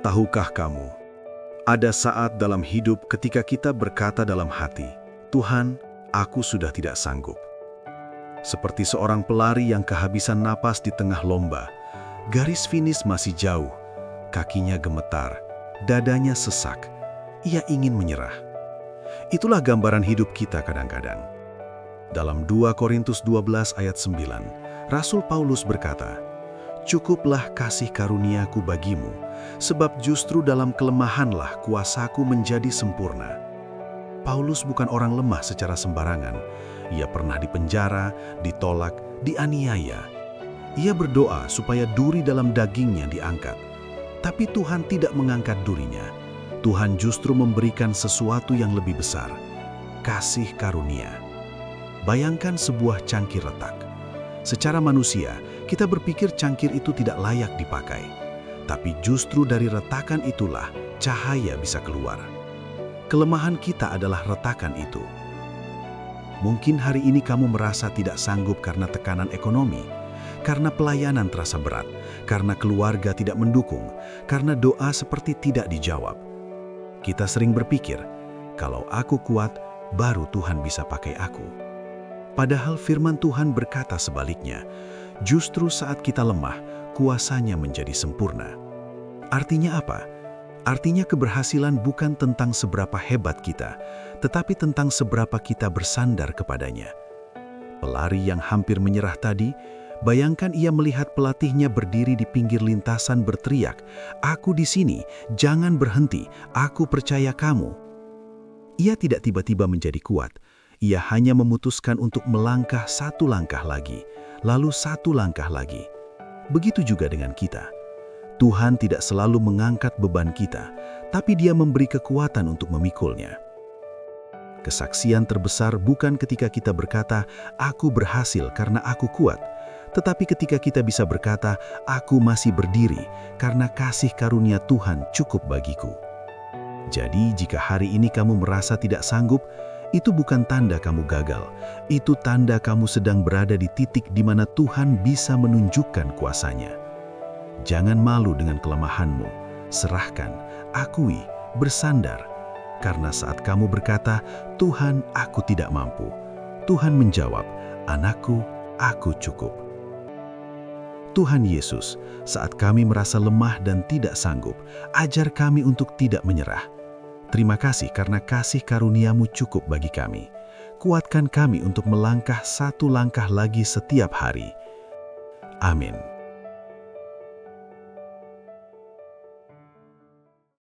Tahukah kamu, ada saat dalam hidup ketika kita berkata dalam hati, "Tuhan, aku sudah tidak sanggup." Seperti seorang pelari yang kehabisan napas di tengah lomba, garis finish masih jauh, kakinya gemetar, dadanya sesak, ia ingin menyerah. Itulah gambaran hidup kita kadang-kadang. Dalam 2 Korintus 12 ayat 9, Rasul Paulus berkata, "Cukuplah kasih karuniaku bagimu, sebab justru dalam kelemahanlah kuasaku menjadi sempurna." Paulus bukan orang lemah secara sembarangan. Ia pernah dipenjara, ditolak, dianiaya. Ia berdoa supaya duri dalam dagingnya diangkat. Tapi Tuhan tidak mengangkat durinya. Tuhan justru memberikan sesuatu yang lebih besar, kasih karunia. Bayangkan sebuah cangkir retak. Secara manusia, kita berpikir cangkir itu tidak layak dipakai. Tapi justru dari retakan itulah cahaya bisa keluar. Kelemahan kita adalah retakan itu. Mungkin hari ini kamu merasa tidak sanggup karena tekanan ekonomi, karena pelayanan terasa berat, karena keluarga tidak mendukung, karena doa seperti tidak dijawab. Kita sering berpikir, kalau aku kuat, baru Tuhan bisa pakai aku. Padahal firman Tuhan berkata sebaliknya, justru saat kita lemah, kuasanya menjadi sempurna. Artinya apa? Artinya keberhasilan bukan tentang seberapa hebat kita, tetapi tentang seberapa kita bersandar kepadanya. Pelari yang hampir menyerah tadi, bayangkan ia melihat pelatihnya berdiri di pinggir lintasan berteriak, "Aku di sini, jangan berhenti, aku percaya kamu." Ia tidak tiba-tiba menjadi kuat. Ia hanya memutuskan untuk melangkah satu langkah lagi, lalu satu langkah lagi. Begitu juga dengan kita. Tuhan tidak selalu mengangkat beban kita, tapi Dia memberi kekuatan untuk memikulnya. Kesaksian terbesar bukan ketika kita berkata, "Aku berhasil karena aku kuat," tetapi ketika kita bisa berkata, "Aku masih berdiri karena kasih karunia Tuhan cukup bagiku." Jadi, jika hari ini kamu merasa tidak sanggup, itu bukan tanda kamu gagal. Itu tanda kamu sedang berada di titik di mana Tuhan bisa menunjukkan kuasanya. Jangan malu dengan kelemahanmu. Serahkan, akui, bersandar. Karena saat kamu berkata, "Tuhan, aku tidak mampu," Tuhan menjawab, "Anakku, aku cukup." Tuhan Yesus, saat kami merasa lemah dan tidak sanggup, ajar kami untuk tidak menyerah. Terima kasih karena kasih karunia-Mu cukup bagi kami. Kuatkan kami untuk melangkah satu langkah lagi setiap hari. Amin.